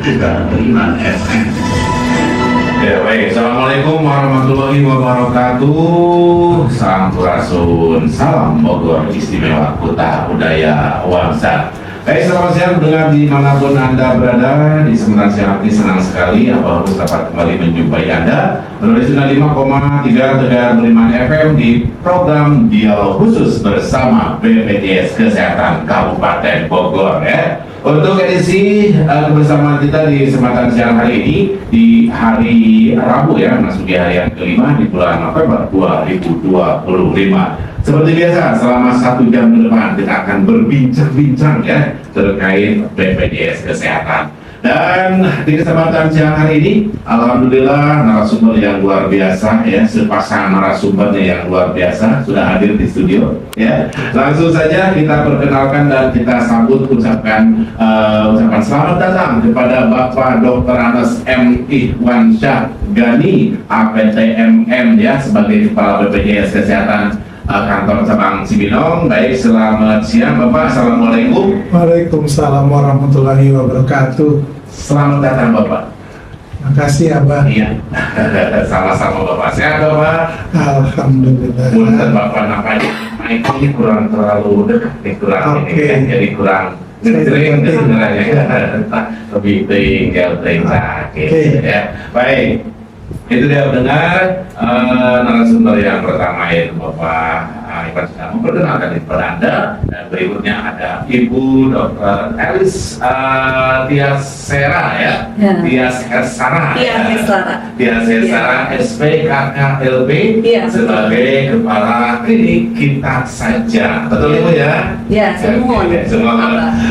3,5 FM. Ya baik, Assalamualaikum warahmatullahi wabarakatuh. Sampurasun, salam Bogor istimewa Kuta Budaya Wangsa. Baik, selamat siang pendengar dimanapun Anda berada. Di kesempatan siang ini senang sekali Abah Rus dapat kembali menjumpai Anda melalui 95,3 Tegar 5 FM di program Dialog Khusus bersama BPJS Kesehatan Kabupaten Bogor ya. Untuk edisi kebersamaan kita di kesempatan siang hari ini di hari Rabu ya, masuk di hari yang kelima di bulan November 2025. Seperti biasa, selama 1 jam ke depan kita akan berbincang-bincang ya terkait BPJS Kesehatan. Dan di kesempatan siang hari ini, alhamdulillah narasumber yang luar biasa ya, sepasang narasumbernya yang luar biasa sudah hadir di studio ya. Langsung saja kita perkenalkan dan kita sambut ucapan selamat datang kepada Bapak Dr. Anas M. Ihwansyah Gani, APTMM ya, sebagai Kepala BPJS Kesehatan Kantor Cabang Cibinong. Baik, selamat siang Bapak. Assalamualaikum. Waalaikumsalam warahmatullahi wabarakatuh. Selamat datang Bapak. Makasih Abah. Iya. Sama-sama Bapak. Sehat Bapak? Alhamdulillah. Punten Bapak, nampaknya mic ini kurang terlalu dekat nih, kurang ini kan, jadi kurang sering sebenarnya. Lebih tinggal sakit ya. Baik. Itu dia mendengar narasumber yang pertama yaitu Bapak Iwan sudah memperkenalkan kepada Anda, dan berikutnya ada Ibu Dr. Elis Tiasera ya, Tiasera SPKKLB sebagai Kepala Klinik Kita Saja, betul Ibu ya? Ya, semua.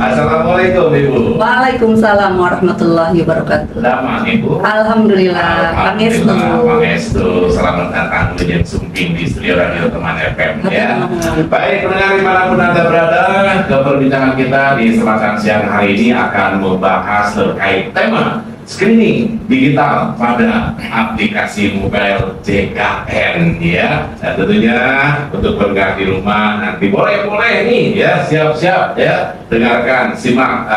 Assalamualaikum Ibu. Waalaikumsalam warahmatullahi wabarakatuh. Lama Ibu. Alhamdulillah. Pangestu, selamat datang Ujen Sumping di studio Radio Teman FM ya. Baik, pendengar dimanapun Anda berada, ke perbincangan kita di kesempatan siang hari ini akan membahas terkait tema screening digital pada aplikasi mobile JKN ya. Dan tentunya untuk pendengar di rumah nanti boleh nih ya, siap-siap ya, dengarkan, simak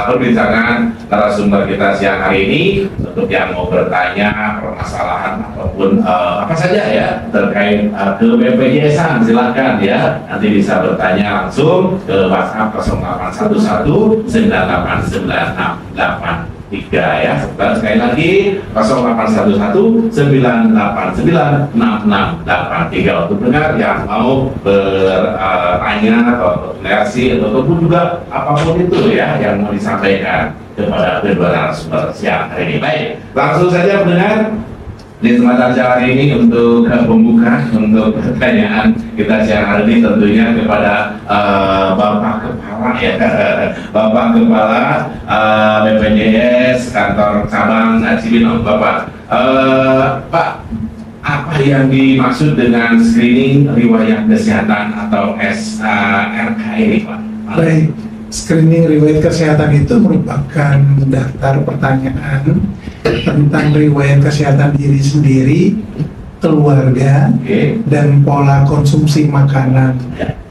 perbincangan narasumber kita siang hari ini. Untuk yang mau bertanya permasalahan ataupun apa saja ya terkait ke BPJS-an, silakan ya, nanti bisa bertanya langsung ke WhatsApp 0811 989 ya. Sekali lagi 0811 989 6683 untuk dengar yang mau bertanya atau komunikasi ataupun juga apapun itu ya yang mau disampaikan kepada kedua narasumber siang hari ini. Baik, langsung saja mendengar di kesempatan siang hari ini untuk pembuka untuk pertanyaan kita siang hari ini tentunya kepada Bapak Kepala ya, Bapak Kepala BPJS Kantor Cabang Cibinong. Bapak, Pak, apa yang dimaksud dengan screening riwayat kesehatan atau SRK ini Pak? Baik, screening riwayat kesehatan itu merupakan daftar pertanyaan tentang riwayat kesehatan diri sendiri, keluarga, dan pola konsumsi makanan.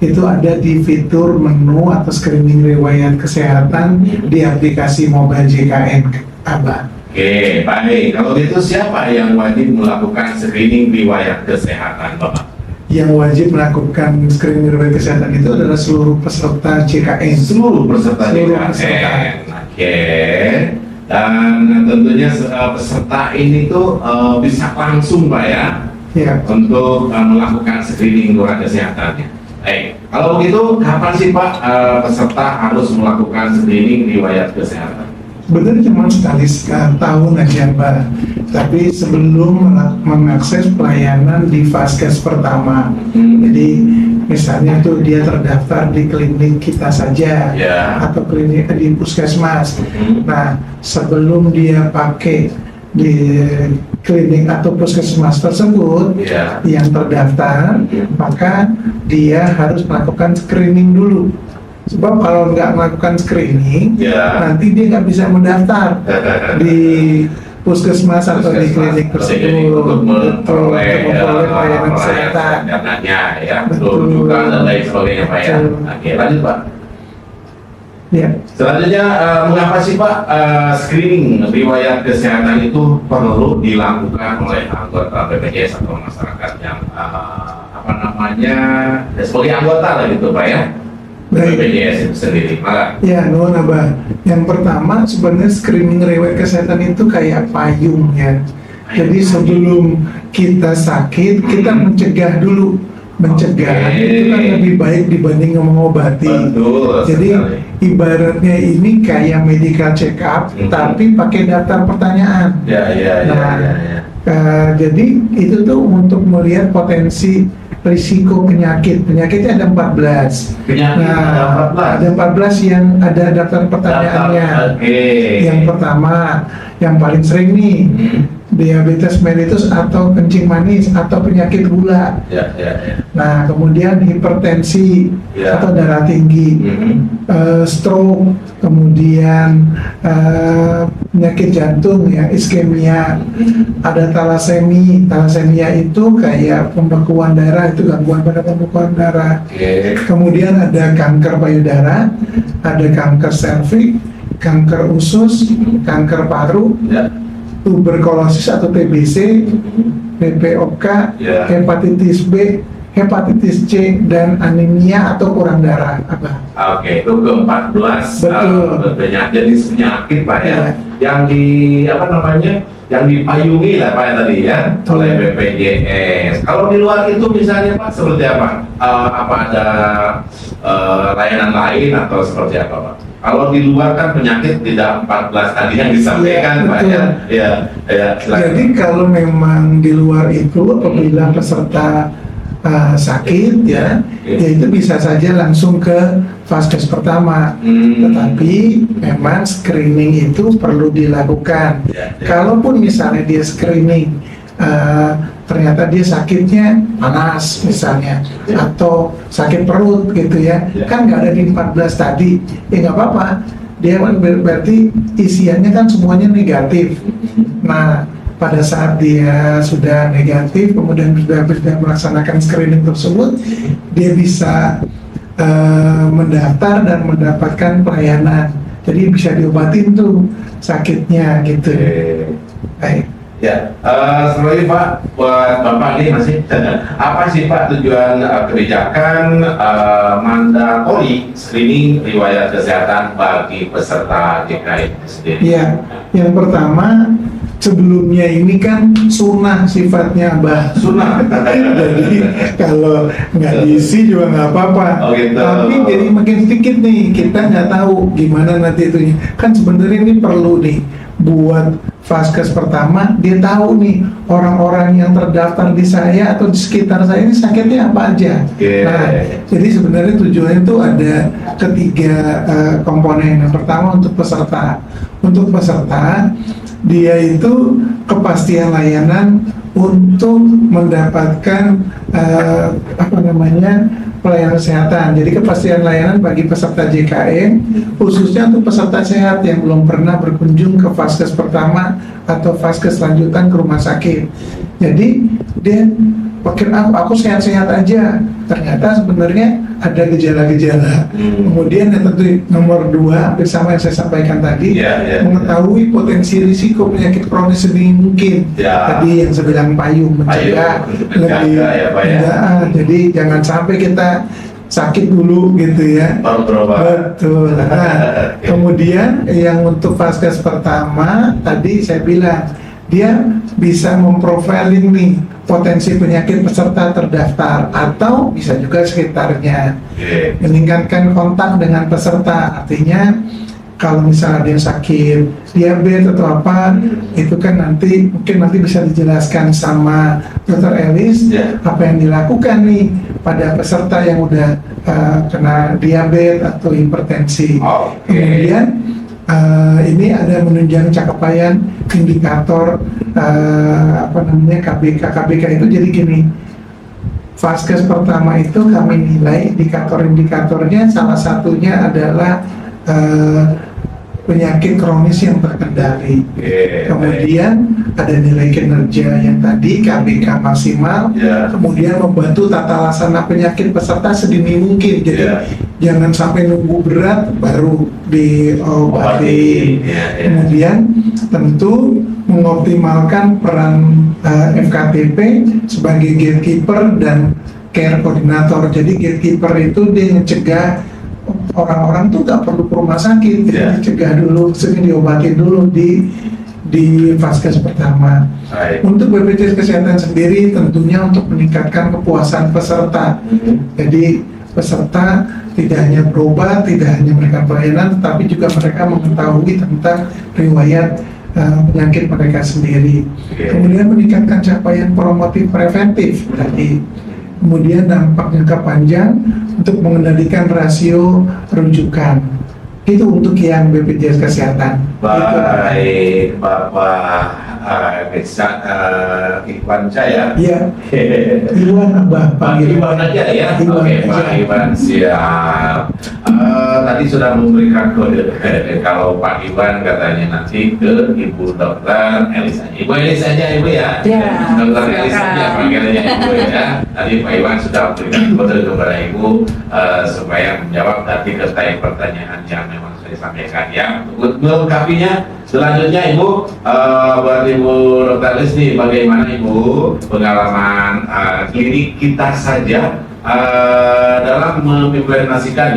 Itu ada di fitur menu atau screening riwayat kesehatan di aplikasi mobile JKN Abah. Oke, baik. Kalau gitu siapa yang wajib melakukan screening riwayat kesehatan, Bapak? Yang wajib melakukan screening riwayat kesehatan itu adalah seluruh peserta JKN. Seluruh peserta JKN. Oke. Dan tentunya peserta ini tuh bisa langsung Pak ya, untuk melakukan screening riwayat kesehatannya. Baik. Kalau begitu kapan sih Pak peserta harus melakukan screening riwayat kesehatan? Sebenarnya cuma sekali tahun aja Mbak, tapi sebelum mengakses pelayanan di Vaskes pertama. Jadi misalnya tuh dia terdaftar di klinik Kita Saja atau klinik di puskesmas. Nah, sebelum dia pakai di klinik atau puskesmas tersebut yang terdaftar, maka dia harus melakukan screening dulu. Sebab kalau nggak melakukan screening, nanti dia nggak bisa mendaftar di puskesmas atau di klinik tersebut untuk memperoleh pelayanan kesehatan. Dananya ya, belum juga dan lain sebagainya Pak ya. Oke, lanjut Pak. Ya. Selanjutnya, mengapa sih Pak screening riwayat kesehatan itu perlu dilakukan oleh anggota BPJS atau masyarakat yang apa namanya sebagai anggota lah gitu Pak ya? Baik. BPJS itu sendiri. Maka Ya, nuhun Abah. Yang pertama sebenarnya screening riwayat kesehatan itu kayak payung ya. Jadi sebelum kita sakit, kita mencegah dulu. Mencegah Oke. itu kan lebih baik dibanding mengobati. betul Jadi sekali. ibaratnya ini kayak medical check up, tapi pakai daftar pertanyaan. Ya. Nah, jadi itu tuh untuk melihat potensi risiko penyakit. Penyakitnya ada 14. Penyakit ada 14. Ada 14 yang ada daftar pertanyaannya. Oke. Yang pertama, yang paling sering nih, diabetes mellitus atau kencing manis atau penyakit gula. Ya. Nah, kemudian hipertensi Ya. atau darah tinggi, stroke, kemudian penyakit jantung ya, iskemia, ada talasemi. Talasemia itu kayak pembekuan darah, itu gangguan pada pembekuan darah. Oke. Kemudian ada kanker payudara, ada kanker serviks, kanker usus, kanker paru, Ya. tuberkulosis atau TBC, PPOK, Ya. hepatitis B, hepatitis C, dan anemia atau kurang darah. Apa? Oke, itu ke-14 Betul. jenis penyakit Pak ya, Ya. yang di apa namanya, yang dipayungi lah Pak ya tadi ya Betul. oleh BPJS. Kalau di luar itu misalnya Pak seperti apa? Apa ada layanan lain atau seperti apa Pak? Kalau di luar kan penyakit tidak 14 tadi yang disampaikan Iya, Pak betul. ya, silakan. Jadi kalau memang di luar itu apabila peserta sakit ya, ya itu bisa saja langsung ke vaskes pertama. Tetapi memang screening itu perlu dilakukan. Ya. Kalaupun misalnya dia screening ternyata dia sakitnya panas misalnya, Ya. atau sakit perut gitu ya, Ya. kan nggak ada di 14 tadi, ya nggak apa-apa. Dia kan berarti isiannya kan semuanya negatif. Nah, pada saat dia sudah negatif, kemudian sudah melaksanakan screening tersebut, dia bisa mendaftar dan mendapatkan pelayanan. Jadi bisa diobatin tuh sakitnya gitu. Oke. Baik. Ya, selanjutnya Pak, buat Bapak ini masih apa sih Pak tujuan kebijakan mandatori screening riwayat kesehatan bagi peserta JKN itu sendiri? Ya, yang pertama sebelumnya ini kan sunnah sifatnya, Mbah. Sunnah. Jadi kalau nggak diisi juga nggak apa-apa. Oh, gitu. Tapi jadi makin sedikit nih, kita nggak tahu gimana nanti itunya. Kan sebenarnya ini perlu nih buat vaskes pertama, dia tahu nih orang-orang yang terdaftar di saya atau di sekitar saya ini sakitnya apa aja. Oke. Nah, jadi sebenarnya tujuannya itu ada ketiga komponen. Yang pertama untuk peserta. Untuk peserta, dia itu kepastian layanan untuk mendapatkan pelayanan kesehatan. Jadi kepastian layanan bagi peserta JKN, khususnya untuk peserta sehat yang belum pernah berkunjung ke vaskes pertama atau vaskes lanjutan ke rumah sakit. Jadi dia pikir aku sehat-sehat aja, ternyata sebenarnya ada gejala-gejala. Kemudian yang tentu nomor 2, hampir sama yang saya sampaikan tadi, Ya. mengetahui potensi risiko penyakit kronis sedini mungkin. Ya. Tadi yang saya bilang payung, mencegah, Payung, menjaga ya, Pak, ya. Ya, jadi jangan sampai kita sakit dulu gitu ya. Baru berobat. Betul. Nah, kemudian yang untuk vaskes pertama tadi saya bilang dia bisa memprofiling nih potensi penyakit peserta terdaftar atau bisa juga sekitarnya. Oke. Meningkatkan kontak dengan peserta, artinya kalau misalnya dia sakit diabetes atau apa, itu kan nanti mungkin bisa dijelaskan sama Dr. Elis Ya. apa yang dilakukan nih pada peserta yang udah kena diabetes atau hipertensi. Oke. Kemudian ini ada menunjang capaian indikator KBK itu. Jadi gini, vaskes pertama itu kami nilai indikator-indikatornya, salah satunya adalah penyakit kronis yang terkendali. Kemudian ada nilai kinerja yang tadi KBK maksimal, Ya. kemudian membantu tata laksana penyakit peserta sedini mungkin. Jadi Ya. jangan sampai nunggu berat baru diobati. Kemudian tentu mengoptimalkan peran FKTP sebagai gatekeeper dan care koordinator. Jadi gatekeeper itu dia mencegah orang-orang tuh nggak perlu ke rumah sakit, Ya. dicegah dulu, sering diobatin dulu di vaskes pertama. Baik. Untuk BPJS Kesehatan sendiri tentunya untuk meningkatkan kepuasan peserta. Jadi peserta tidak hanya berobat, tidak hanya memberikan pelayanan, tetapi juga mereka mengetahui tentang riwayat penyakit mereka sendiri. Oke. Kemudian meningkatkan capaian promotif preventif tadi. Kemudian dampak jangka panjang untuk mengendalikan rasio rujukan. Itu untuk yang BPJS Kesehatan. Baik, Bapak Iwan Caya. Iya, Iwan Abah Pak Iwan aja ya. Iwan Oke, Pak aja. Iwan siap. Tadi sudah memberikan kode kalau Pak Iwan katanya nanti ke Ibu Dokter Elisa. Ibu Elisa aja Ibu ya. Ya, Dokter Elisa silakan. aja panggilannya Ibu ya. Tadi Pak Iwan sudah memberikan kode kepada Ibu supaya menjawab tadi pertanyaan yang memang saya sampaikan ya. Untuk melengkapinya selanjutnya Ibu buat Ibu Dokter Listi, bagaimana Ibu pengalaman klinik kita saja dalam mengimplementasikan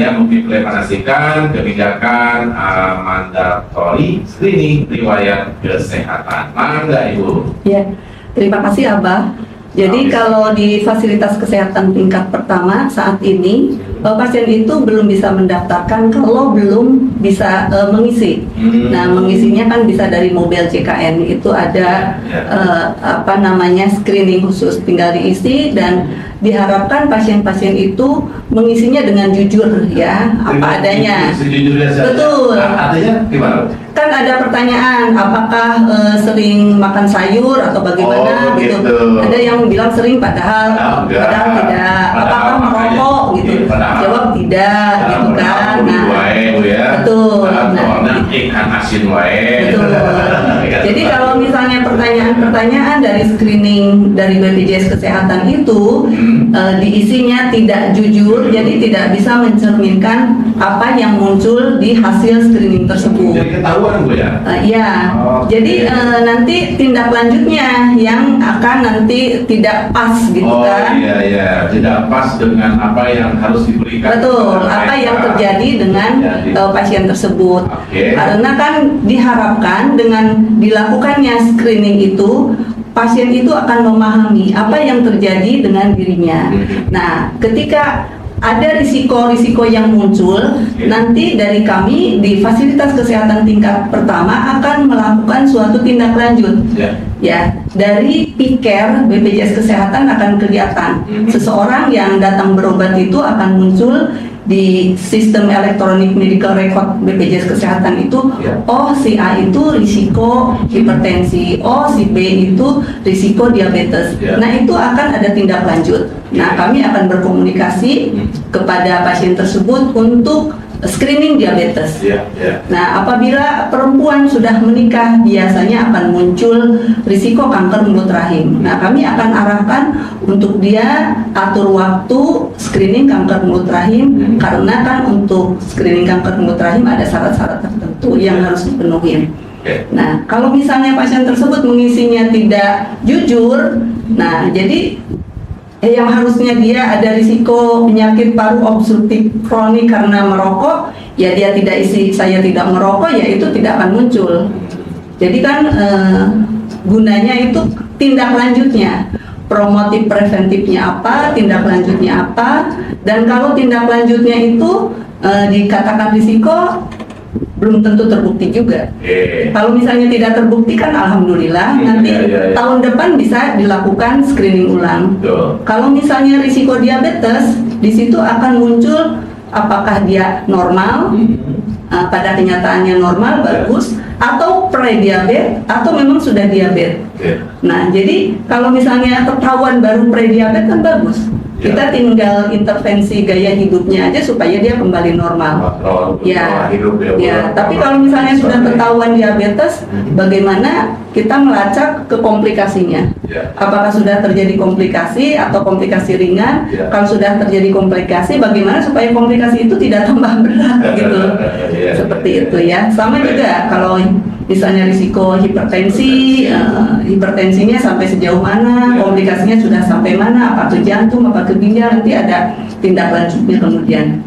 kebijakan mandatori screening riwayat kesehatan. Mangga Ibu. Ya, terima kasih Abah. Jadi kalau di fasilitas kesehatan tingkat pertama saat ini pasien itu belum bisa mendaftarkan kalau belum bisa mengisi. Nah, mengisinya kan bisa dari mobil JKN itu ada screening khusus, tinggal diisi dan diharapkan pasien-pasien itu mengisinya dengan jujur ya, apa adanya. Sejujurnya saja. Betul. Artinya gimana? Kan ada pertanyaan apakah sering makan sayur atau bagaimana Oh, gitu. gitu. Ada yang bilang sering padahal Enggak. tidak. Padahal Apakah makanya, merokok gitu? iya, padahal. Jawab tidak gitu kan. Nah, betul. Soalnya ikan asin wae. betul. Jadi kalau misalnya pertanyaan-pertanyaan dari screening dari BPJS Kesehatan itu diisinya tidak jujur, jadi tidak bisa mencerminkan apa yang muncul di hasil screening tersebut. Jadi ketahuan Bu ya. Iya, Oke. jadi nanti tindak lanjutnya yang akan nanti tidak pas gitu Oh kan. iya, tidak pas dengan apa yang harus diberikan. Betul, kepada apa yang mereka. terjadi dengan Terjadi. pasien tersebut. Oke. Karena kan diharapkan dengan dilakukannya screening itu pasien itu akan memahami apa yang terjadi dengan dirinya. Nah, ketika ada risiko-risiko yang muncul, nanti dari kami di fasilitas kesehatan tingkat pertama akan melakukan suatu tindak lanjut. Ya, dari PICare BPJS Kesehatan akan kelihatan seseorang yang datang berobat itu akan muncul di sistem elektronik medical record BPJS Kesehatan itu, oh si A itu risiko hipertensi, oh si B itu risiko diabetes. Nah itu akan ada tindak lanjut. Nah kami akan berkomunikasi kepada pasien tersebut untuk screening diabetes. Nah apabila perempuan sudah menikah biasanya akan muncul risiko kanker mulut rahim. Nah kami akan arahkan untuk dia atur waktu screening kanker mulut rahim, karena kan untuk screening kanker mulut rahim ada syarat-syarat tertentu yang harus dipenuhi. Nah kalau misalnya pasien tersebut mengisinya tidak jujur, nah jadi yang harusnya dia ada risiko penyakit paru obstruktif kronik karena merokok, ya dia tidak isi saya tidak merokok, ya itu tidak akan muncul. Jadi kan gunanya itu tindak lanjutnya, promotif preventifnya apa, tindak lanjutnya apa, dan kalau tindak lanjutnya itu dikatakan risiko, belum tentu terbukti juga. Kalau misalnya tidak terbukti kan alhamdulillah, nanti tahun depan bisa dilakukan screening ulang. Kalau misalnya risiko diabetes, di situ akan muncul apakah dia normal, pada kenyataannya normal bagus, atau pre-diabetes atau memang sudah diabetes. Nah, jadi kalau misalnya ketahuan baru pre-diabetes kan bagus. Kita tinggal intervensi gaya hidupnya aja supaya dia kembali normal. Ya, hidup ya. Tapi kalau misalnya sudah ketahuan diabetes, bagaimana kita melacak ke komplikasinya? Ya. Apakah sudah terjadi komplikasi atau komplikasi ringan? Ya. Kalau sudah terjadi komplikasi, bagaimana supaya komplikasi itu tidak tambah berat gitu? Ya. Seperti itu ya. Sama juga kalau misalnya risiko hipertensi, hipertensinya sampai sejauh mana, komplikasinya sudah sampai mana, apa ke jantung, apa ke ginjal, nanti ada tindak lanjutnya kemudian.